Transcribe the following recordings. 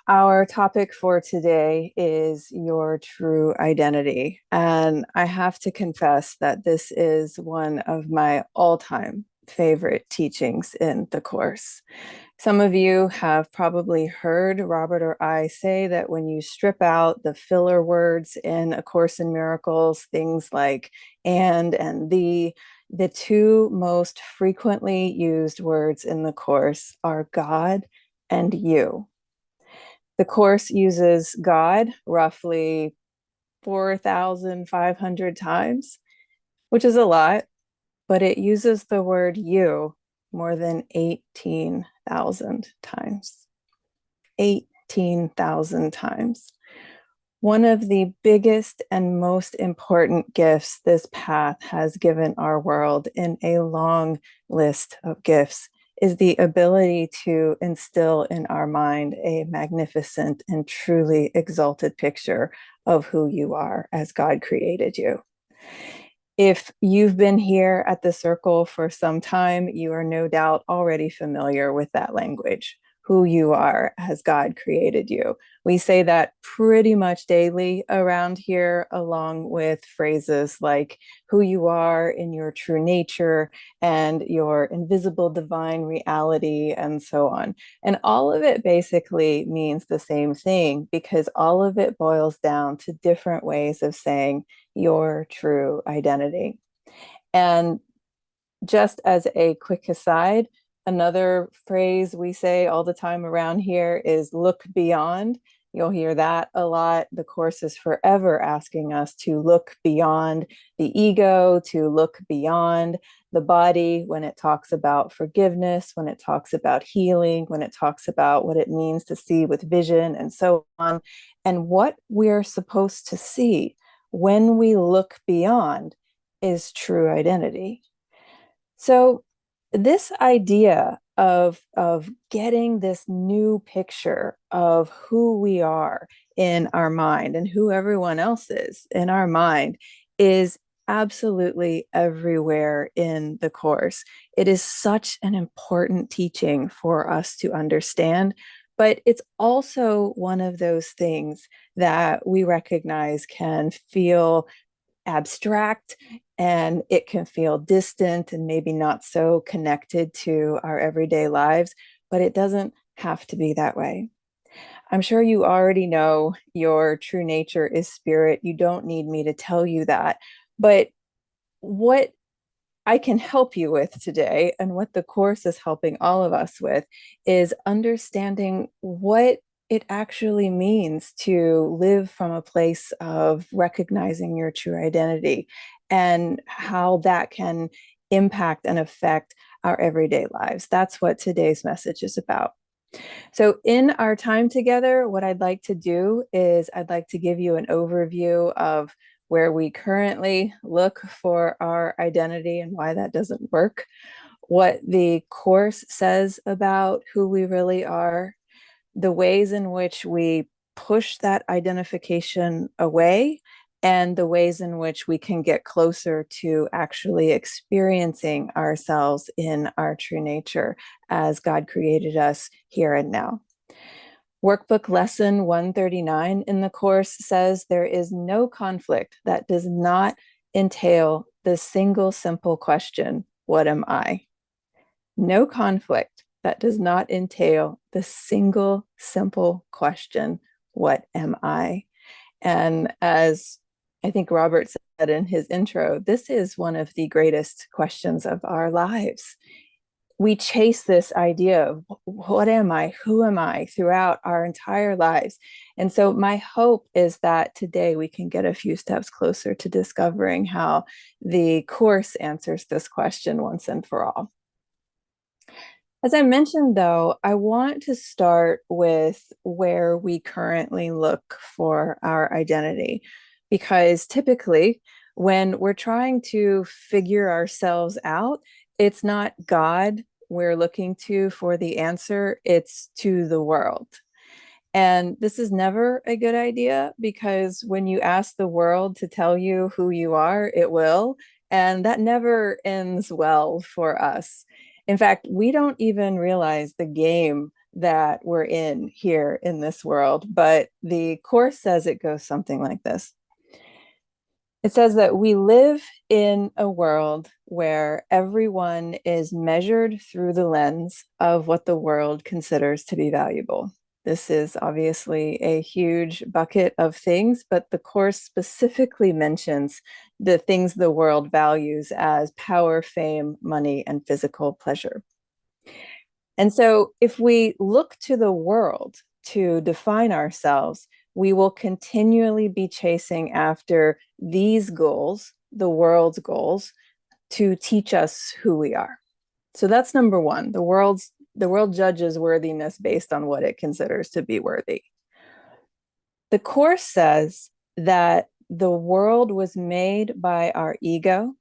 Our topic for today is your true identity. And I have to confess that this is one of my all-time favorite teachings in the course. Some of you have probably heard Robert or I say that when you strip out the filler words in A Course in Miracles, things like and the two most frequently used words in the course are God and you. The course uses God roughly 4,500 times, which is a lot, but it uses the word you more than 18,000 times. 18,000 times. One of the biggest and most important gifts this path has given our world in a long list of gifts is the ability to instill in our mind a magnificent and truly exalted picture of who you are as God created you. If you've been here at the circle for some time, you are no doubt already familiar with that language, who you are as God created you. We say that pretty much daily around here, along with phrases like who you are in your true nature and your invisible divine reality, and so on. And all of it basically means the same thing because all of it boils down to different ways of saying your true identity. And just as a quick aside, another phrase we say all the time around here is look beyond. You'll hear that a lot. The course is forever asking us to look beyond the ego, to look beyond the body when it talks about forgiveness, when it talks about healing, when it talks about what it means to see with vision and so on, and what we're supposed to see when we look beyond is true identity. So this idea of getting this new picture of who we are in our mind and who everyone else is in our mind is absolutely everywhere in the course. It is such an important teaching for us to understand, but it's also one of those things that we recognize can feel abstract and it can feel distant and maybe not so connected to our everyday lives, but it doesn't have to be that way. I'm sure you already know your true nature is spirit. You don't need me to tell you that. But what I can help you with today, and what the course is helping all of us with, is understanding what it actually means to live from a place of recognizing your true identity and how that can impact and affect our everyday lives. That's what today's message is about. So, in our time together, what I'd like to do is I'd like to give you an overview of where we currently look for our identity and why that doesn't work, what the course says about who we really are, the ways in which we push that identification away, and the ways in which we can get closer to actually experiencing ourselves in our true nature as God created us here and now. Workbook lesson 139 in the course says there is no conflict that does not entail the single simple question, what am I? No conflict that does not entail the single simple question, what am I? And as I think Robert said in his intro, this is one of the greatest questions of our lives. We chase this idea of what am I, who am I throughout our entire lives. And so my hope is that today we can get a few steps closer to discovering how the course answers this question once and for all. As I mentioned, though, I want to start with where we currently look for our identity, because typically when we're trying to figure ourselves out, it's not God we're looking to for the answer, it's to the world. And this is never a good idea because when you ask the world to tell you who you are, it will. And that never ends well for us. In fact, we don't even realize the game that we're in here in this world, but the Course says it goes something like this. It says that we live in a world where everyone is measured through the lens of what the world considers to be valuable. This is obviously a huge bucket of things, but the Course specifically mentions the things the world values as power, fame, money, and physical pleasure. And so if we look to the world to define ourselves, we will continually be chasing after these goals, the world's goals, to teach us who we are. So that's number one. The world judges worthiness based on what it considers to be worthy. The Course says that the world was made by our ego.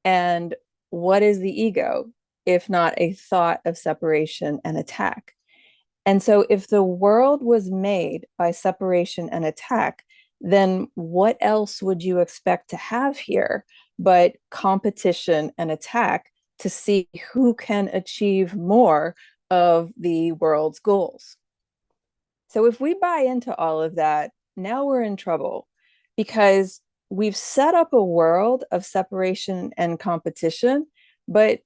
And what is the ego, if not a thought of separation and attack? And so if the world was made by separation and attack, then what else would you expect to have here but competition and attack to see who can achieve more of the world's goals? So if we buy into all of that, now we're in trouble because we've set up a world of separation and competition, but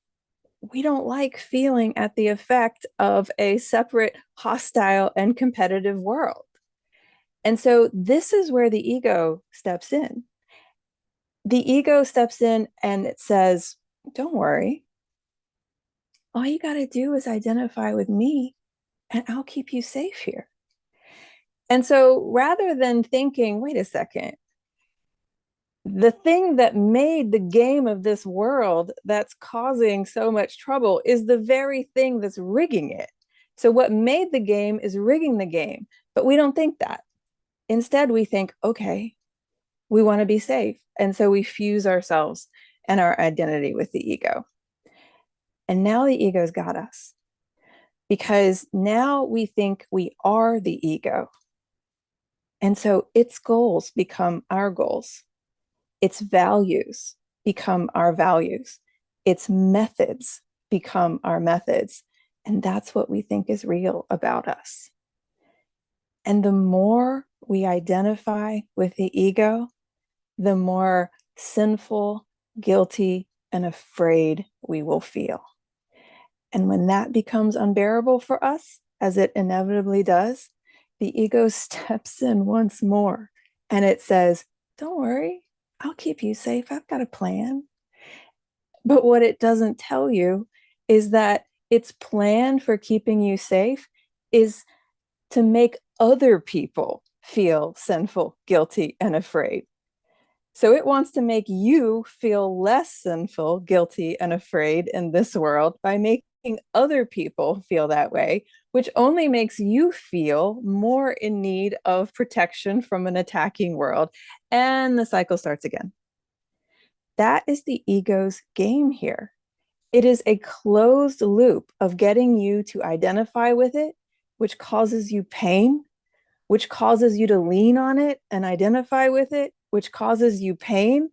we don't like feeling at the effect of a separate, hostile, and competitive world. And so this is where the ego steps in. The ego steps in and it says, don't worry. All you got to do is identify with me and I'll keep you safe here. And so rather than thinking, wait a second, the thing that made the game of this world that's causing so much trouble is the very thing that's rigging it. So what made the game is rigging the game, but we don't think that. Instead, we think, okay, we want to be safe. And so we fuse ourselves and our identity with the ego. And now the ego's got us because now we think we are the ego. And so its goals become our goals. Its values become our values. Its methods become our methods. And that's what we think is real about us. And the more we identify with the ego, the more sinful, guilty, and afraid we will feel. And when that becomes unbearable for us, as it inevitably does, the ego steps in once more and it says, don't worry, I'll keep you safe. I've got a plan. But what it doesn't tell you is that its plan for keeping you safe is to make other people feel sinful, guilty, and afraid. So it wants to make you feel less sinful, guilty, and afraid in this world by making other people feel that way, which only makes you feel more in need of protection from an attacking world. And the cycle starts again. That is the ego's game here. It is a closed loop of getting you to identify with it, which causes you pain, which causes you to lean on it and identify with it, which causes you pain.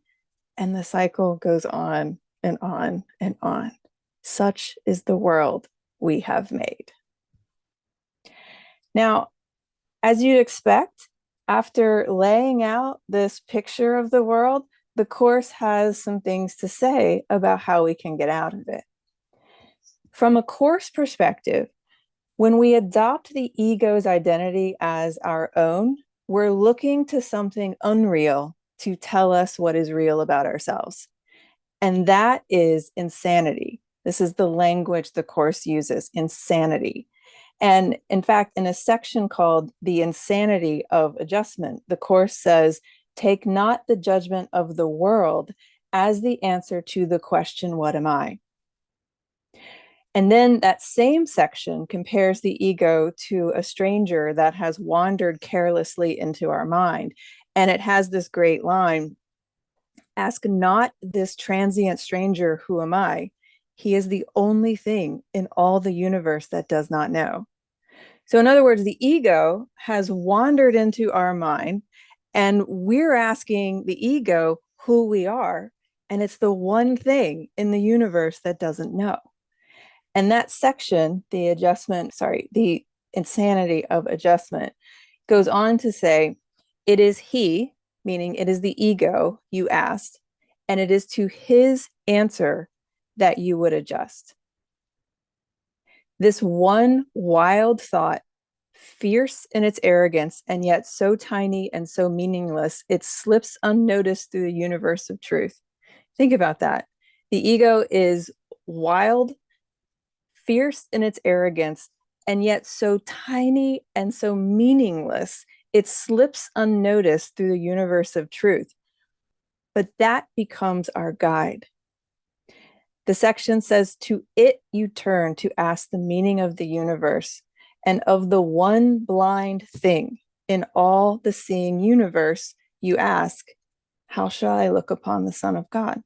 And the cycle goes on and on and on. Such is the world we have made. Now, as you'd expect, after laying out this picture of the world, the Course has some things to say about how we can get out of it. From a Course perspective, when we adopt the ego's identity as our own, we're looking to something unreal to tell us what is real about ourselves. And that is insanity. This is the language the Course uses, insanity. And in fact, in a section called The Insanity of Adjustment, the Course says, take not the judgment of the world as the answer to the question, what am I? And then that same section compares the ego to a stranger that has wandered carelessly into our mind. And it has this great line, ask not this transient stranger, who am I? He is the only thing in all the universe that does not know. So in other words, the ego has wandered into our mind and we're asking the ego who we are. And it's the one thing in the universe that doesn't know. And that section, the insanity of adjustment, goes on to say, it is he, meaning it is the ego you asked, and it is to his answer that you would adjust. This one wild thought, fierce in its arrogance, and yet so tiny and so meaningless, it slips unnoticed through the universe of truth. Think about that. The ego is wild, fierce in its arrogance, and yet so tiny and so meaningless, it slips unnoticed through the universe of truth. But that becomes our guide. The section says, to it you turn to ask the meaning of the universe and of the one blind thing in all the seeing universe. You ask, how shall I look upon the Son of God?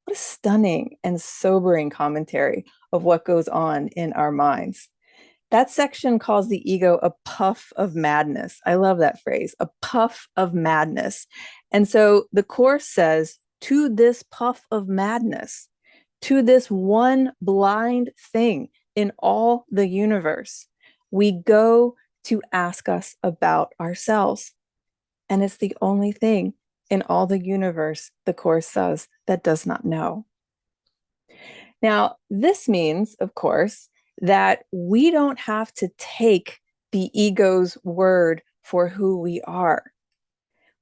What a stunning and sobering commentary of what goes on in our minds. That section calls the ego a puff of madness. I love that phrase, a puff of madness. And so the Course says, to this puff of madness, to this one blind thing in all the universe, we go to ask us about ourselves. And it's the only thing in all the universe, the Course says, that does not know. Now, this means, of course, that we don't have to take the ego's word for who we are.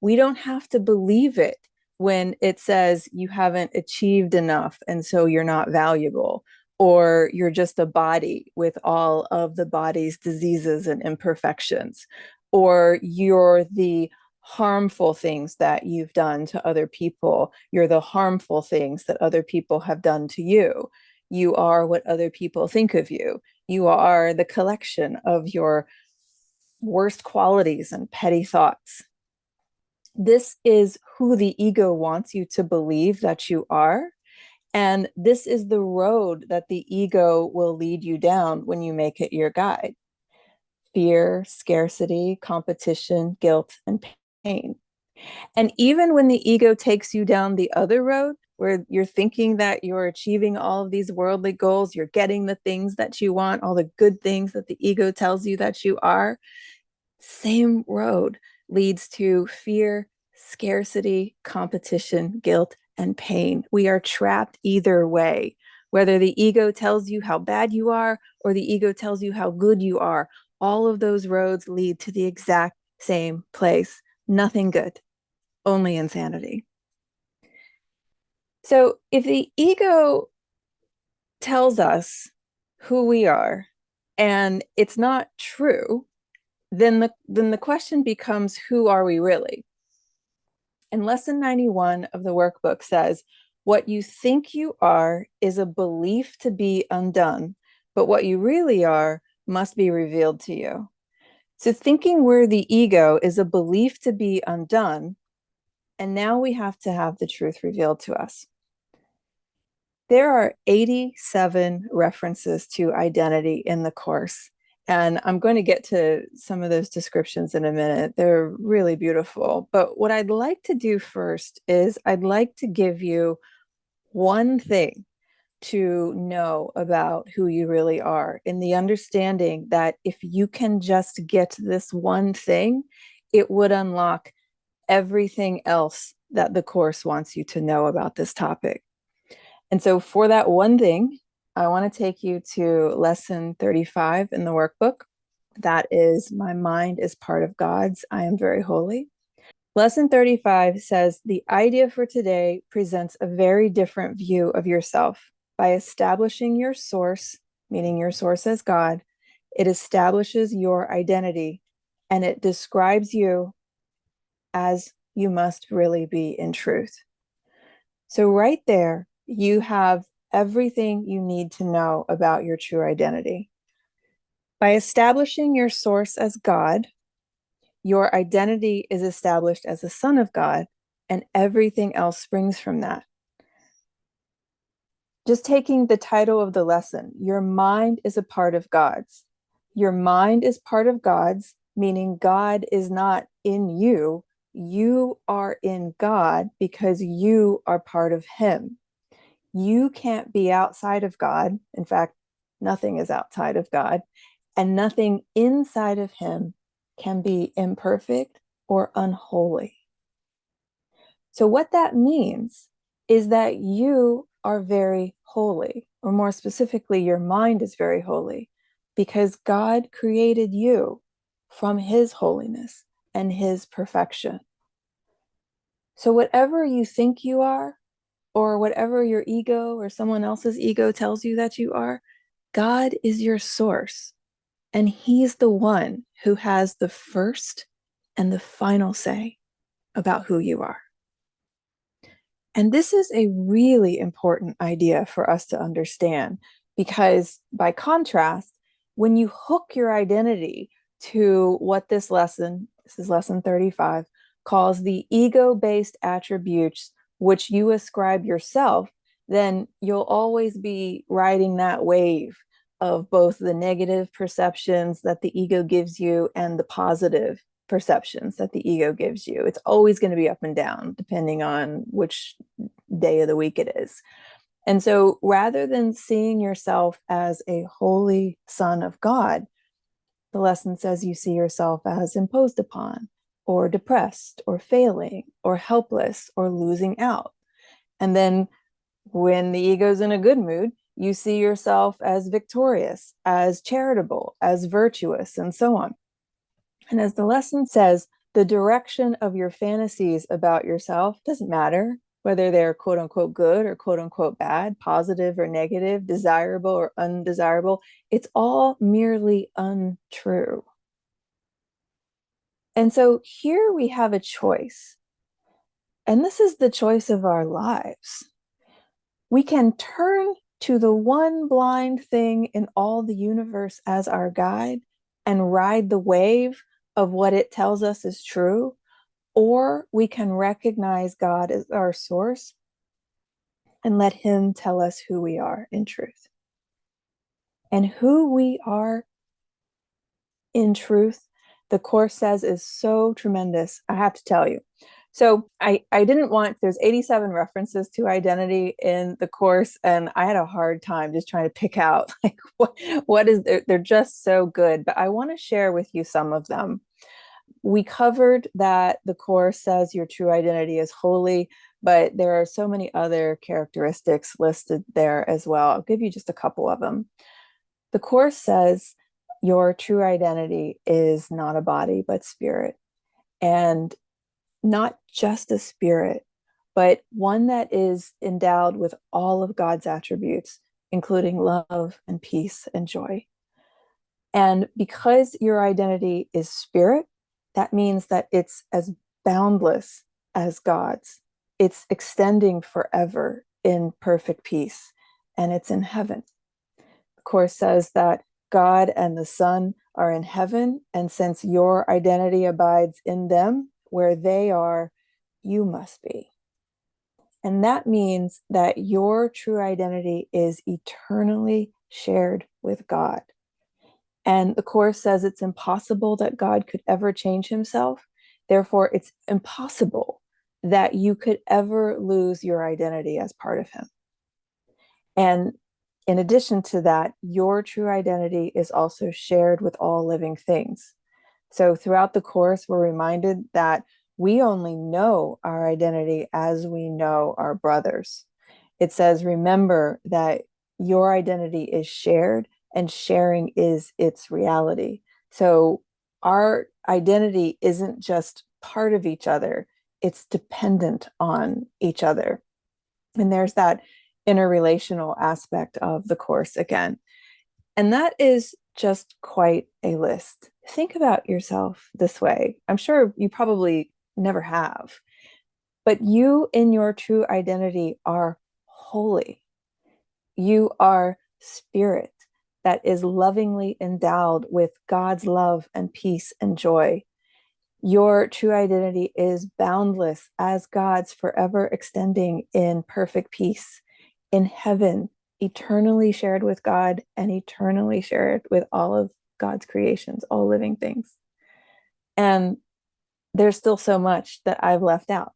We don't have to believe it when it says you haven't achieved enough and so you're not valuable, or you're just a body with all of the body's diseases and imperfections, or you're the harmful things that you've done to other people. You're the harmful things that other people have done to you. You are what other people think of you. You are the collection of your worst qualities and petty thoughts. This is who the ego wants you to believe that you are. And this is the road that the ego will lead you down when you make it your guide. Fear, scarcity, competition, guilt, and pain. And even when the ego takes you down the other road, where you're thinking that you're achieving all of these worldly goals, you're getting the things that you want, all the good things that the ego tells you that you are, same road leads to fear, scarcity, competition, guilt, and pain. We are trapped either way, whether the ego tells you how bad you are or the ego tells you how good you are. All of those roads lead to the exact same place. Nothing good, only insanity. So if the ego tells us who we are and it's not true, then the question becomes, who are we really? And lesson 91 of the workbook says, what you think you are is a belief to be undone, but what you really are must be revealed to you. So thinking we're the ego is a belief to be undone, and now we have to have the truth revealed to us. There are 87 references to identity in the Course, and I'm going to get to some of those descriptions in a minute. They're really beautiful. But what I'd like to do first is I'd like to give you one thing to know about who you really are, in the understanding that if you can just get this one thing, it would unlock everything else that the Course wants you to know about this topic. And so for that one thing, I want to take you to lesson 35 in the workbook. That is, my mind is part of God's. I am very holy. Lesson 35 says, the idea for today presents a very different view of yourself. By establishing your source, meaning your source as God, it establishes your identity and it describes you as you must really be in truth. So right there, you have everything you need to know about your true identity. By establishing your source as God, your identity is established as a son of God, and everything else springs from that. Just taking the title of the lesson, your mind is a part of God's. Your mind is part of God's, meaning God is not in you. You are in God because you are part of Him. You can't be outside of God. In fact, nothing is outside of God, and nothing inside of him can be imperfect or unholy. So, what that means is that you are very holy, or more specifically, your mind is very holy because God created you from his holiness and his perfection. So, whatever you think you are, or whatever your ego or someone else's ego tells you that you are, God is your source. And he's the one who has the first and the final say about who you are. And this is a really important idea for us to understand because, by contrast, when you hook your identity to what this is lesson 35, calls the ego based attributes which you ascribe yourself, then you'll always be riding that wave of both the negative perceptions that the ego gives you and the positive perceptions that the ego gives you. It's always going to be up and down depending on which day of the week it is. And so rather than seeing yourself as a holy son of God, the lesson says you see yourself as imposed upon, or depressed, or failing, or helpless, or losing out. And then when the ego's in a good mood, you see yourself as victorious, as charitable, as virtuous, and so on. And as the lesson says, the direction of your fantasies about yourself doesn't matter, whether they're quote unquote good or quote unquote bad, positive or negative, desirable or undesirable. It's all merely untrue. And so here we have a choice. And this is the choice of our lives. We can turn to the one blind thing in all the universe as our guide and ride the wave of what it tells us is true, or we can recognize God as our source and let him tell us who we are in truth. And who we are in truth, the Course says, is so tremendous, I have to tell you. So I didn't want, there's 87 references to identity in the Course, and I had a hard time just trying to pick out like what is, they're just so good, but I want to share with you some of them. We covered that the Course says your true identity is holy, but there are so many other characteristics listed there as well. I'll give you just a couple of them. The Course says your true identity is not a body, but spirit. And not just a spirit, but one that is endowed with all of God's attributes, including love and peace and joy. And because your identity is spirit, that means that it's as boundless as God's. It's extending forever in perfect peace, and it's in heaven. The Course says that God and the Son are in heaven, and since your identity abides in them, where they are, you must be. And that means that your true identity is eternally shared with God. And the Course says it's impossible that God could ever change himself. Therefore, it's impossible that you could ever lose your identity as part of him. And in addition to that, your true identity is also shared with all living things. So throughout the Course, we're reminded that we only know our identity as we know our brothers. It says, remember that your identity is shared and sharing is its reality. So our identity isn't just part of each other, it's dependent on each other. And there's that interrelational aspect of the Course again. And that is just quite a list. Think about yourself this way. I'm sure you probably never have, but you in your true identity are holy. You are spirit that is lovingly endowed with God's love and peace and joy. Your true identity is boundless as God's, forever extending in perfect peace in heaven, eternally shared with God and eternally shared with all of God's creations, all living things. And there's still so much that I've left out.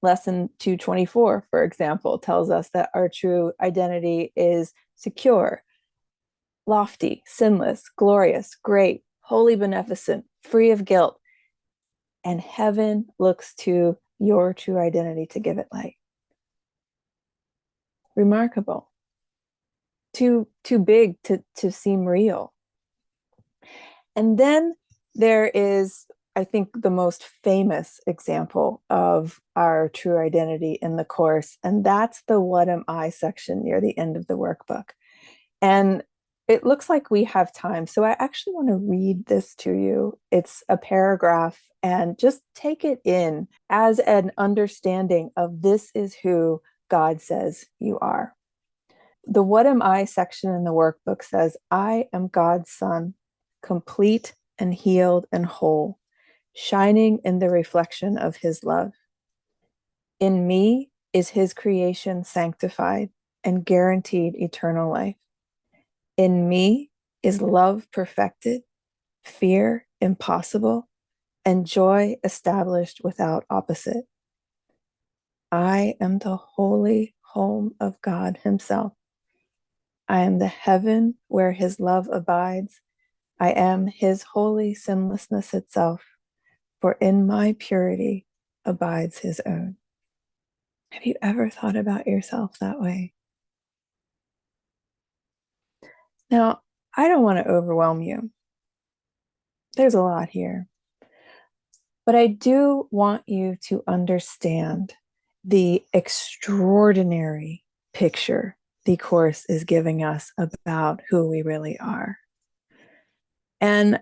Lesson 224, for example, tells us that our true identity is secure, lofty, sinless, glorious, great, holy, beneficent, free of guilt. And heaven looks to your true identity to give it light. Remarkable. Too big to seem real. And then there is, I think, the most famous example of our true identity in the course, and that's the "What am I" section near the end of the workbook. And it looks like we have time, so I actually want to read this to you. It's a paragraph, and just take it in as an understanding of this is who God says you are. The "What am I" section in the workbook says, I am God's son, complete and healed and whole, shining in the reflection of his love. In me is his creation sanctified and guaranteed eternal life. In me is love perfected, fear impossible, and joy established without opposite. I am the holy home of God himself. I am the heaven where his love abides. I am his holy sinlessness itself, for in my purity abides his own. Have you ever thought about yourself that way? Now, I don't want to overwhelm you. There's a lot here. But I do want you to understand the extraordinary picture the Course is giving us about who we really are. And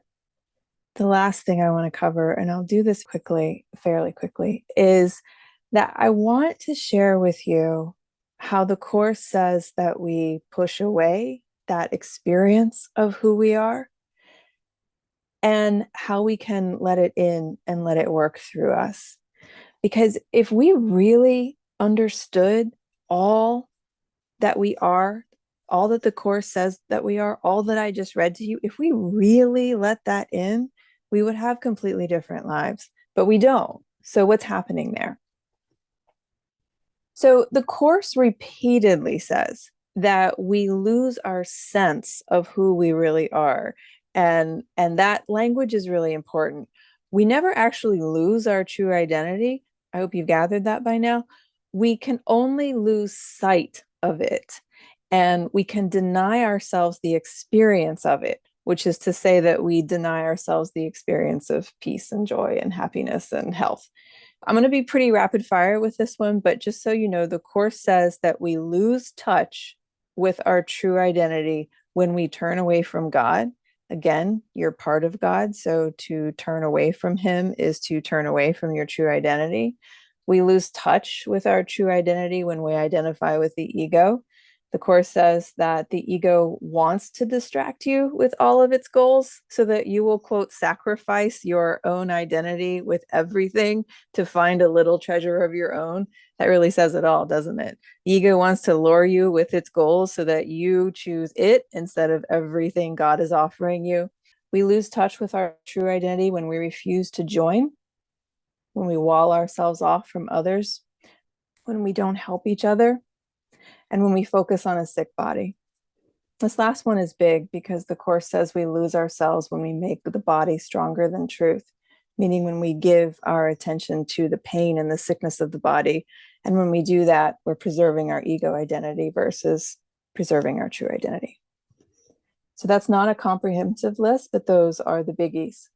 the last thing I want to cover, and I'll do this quickly, fairly quickly, is that I want to share with you how the Course says that we push away that experience of who we are and how we can let it in and let it work through us. Because if we really understood all that we are, all that the Course says that we are, all that I just read to you, if we really let that in, we would have completely different lives, but we don't. So what's happening there? So the Course repeatedly says that we lose our sense of who we really are. And that language is really important. We never actually lose our true identity. I hope you've gathered that by now. We can only lose sight of it. And we can deny ourselves the experience of it, which is to say that we deny ourselves the experience of peace and joy and happiness and health. I'm going to be pretty rapid fire with this one, but just so you know, the Course says that we lose touch with our true identity when we turn away from God. Again, you're part of God, so to turn away from him is to turn away from your true identity. We lose touch with our true identity when we identify with the ego. The Course says that the ego wants to distract you with all of its goals so that you will, quote, sacrifice your own identity with everything to find a little treasure of your own. That really says it all, doesn't it? The ego wants to lure you with its goals so that you choose it instead of everything God is offering you. We lose touch with our true identity when we refuse to join, when we wall ourselves off from others, when we don't help each other, and when we focus on a sick body. This last one is big because the Course says we lose ourselves when we make the body stronger than truth, meaning when we give our attention to the pain and the sickness of the body. And when we do that, we're preserving our ego identity versus preserving our true identity. So that's not a comprehensive list, but those are the biggies.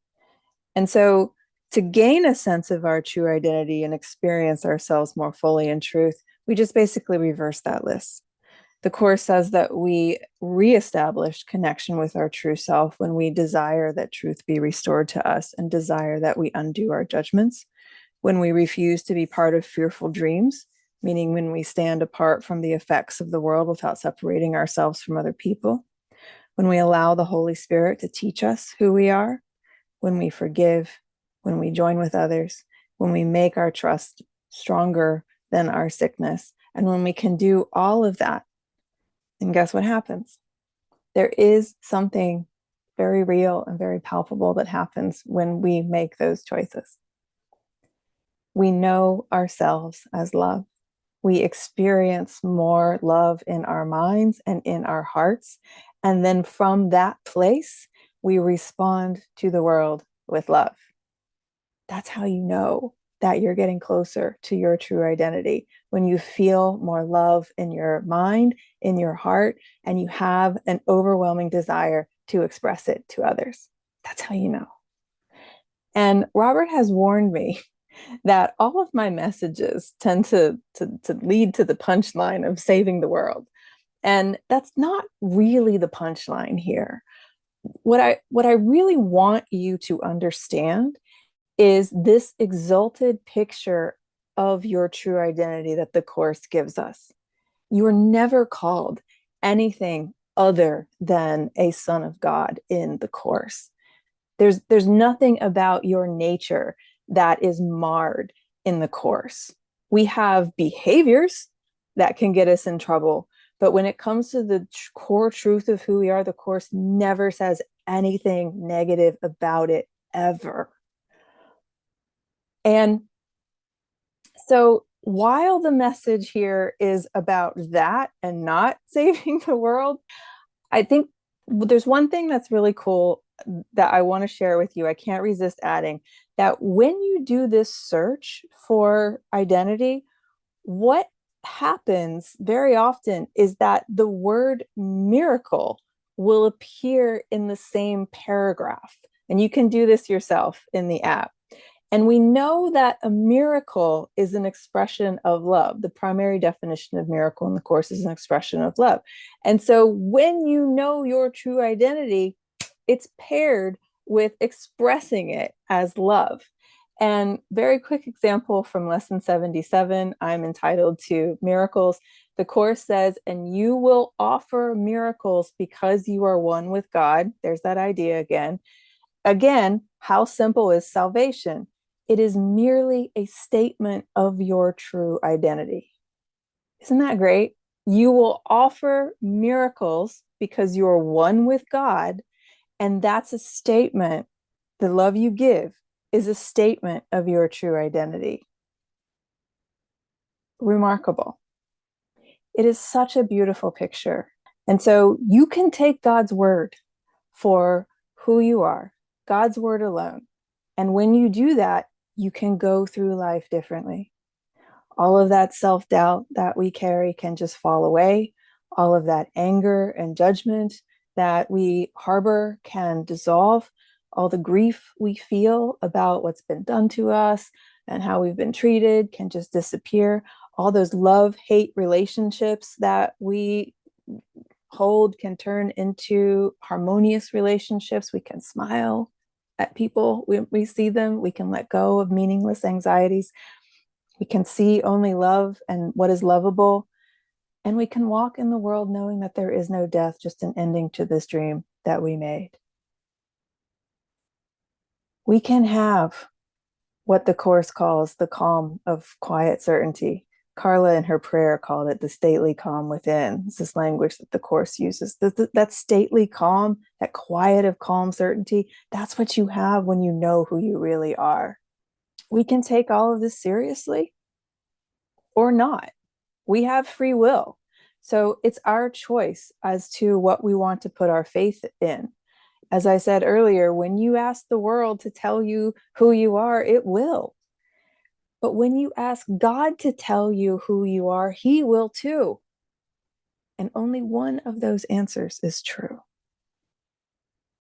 And so to gain a sense of our true identity and experience ourselves more fully in truth, we just basically reverse that list. The Course says that we reestablish connection with our true self when we desire that truth be restored to us and desire that we undo our judgments, when we refuse to be part of fearful dreams, meaning when we stand apart from the effects of the world without separating ourselves from other people, when we allow the Holy Spirit to teach us who we are, when we forgive, when we join with others, when we make our trust stronger than our sickness, and when we can do all of that. And guess what happens? There is something very real and very palpable that happens when we make those choices. We know ourselves as love. We experience more love in our minds and in our hearts. And then from that place, we respond to the world with love. That's how you know that you're getting closer to your true identity, when you feel more love in your mind, in your heart, and you have an overwhelming desire to express it to others. That's how you know. And Robert has warned me that all of my messages tend to lead to the punchline of saving the world. And that's not really the punchline here. What I really want you to understand is this exalted picture of your true identity that the Course gives us. You are never called anything other than a son of God in the Course. There's nothing about your nature that is marred in the Course. We have behaviors that can get us in trouble, but when it comes to the core truth of who we are, the Course never says anything negative about it ever. And so while the message here is about that and not saving the world, I think there's one thing that's really cool that I want to share with you. I can't resist adding that when you do this search for identity, what happens very often is that the word miracle will appear in the same paragraph. And you can do this yourself in the app. And we know that a miracle is an expression of love. The primary definition of miracle in the Course is an expression of love. And so when you know your true identity, it's paired with expressing it as love. And very quick example from lesson 77, I'm entitled to miracles. The Course says, and you will offer miracles because you are one with God. There's that idea again. Again, how simple is salvation? It is merely a statement of your true identity. Isn't that great? You will offer miracles because you are one with God, and that's a statement. The love you give is a statement of your true identity. Remarkable. It is such a beautiful picture. And so you can take God's word for who you are, God's word alone. And when you do that, you can go through life differently. All of that self-doubt that we carry can just fall away. All of that anger and judgment that we harbor can dissolve. All the grief we feel about what's been done to us and how we've been treated can just disappear. All those love-hate relationships that we hold can turn into harmonious relationships. We can smile at people when we see them. We can let go of meaningless anxieties. We can see only love and what is lovable. And we can walk in the world knowing that there is no death, just an ending to this dream that we made. We can have what the Course calls the calm of quiet certainty. Carla in her prayer called it the stately calm within. It's this language that the Course uses. That stately calm, that quiet of calm certainty, that's what you have when you know who you really are. We can take all of this seriously or not. We have free will. So it's our choice as to what we want to put our faith in. As I said earlier, when you ask the world to tell you who you are, it will. But when you ask God to tell you who you are, He will too. And only one of those answers is true.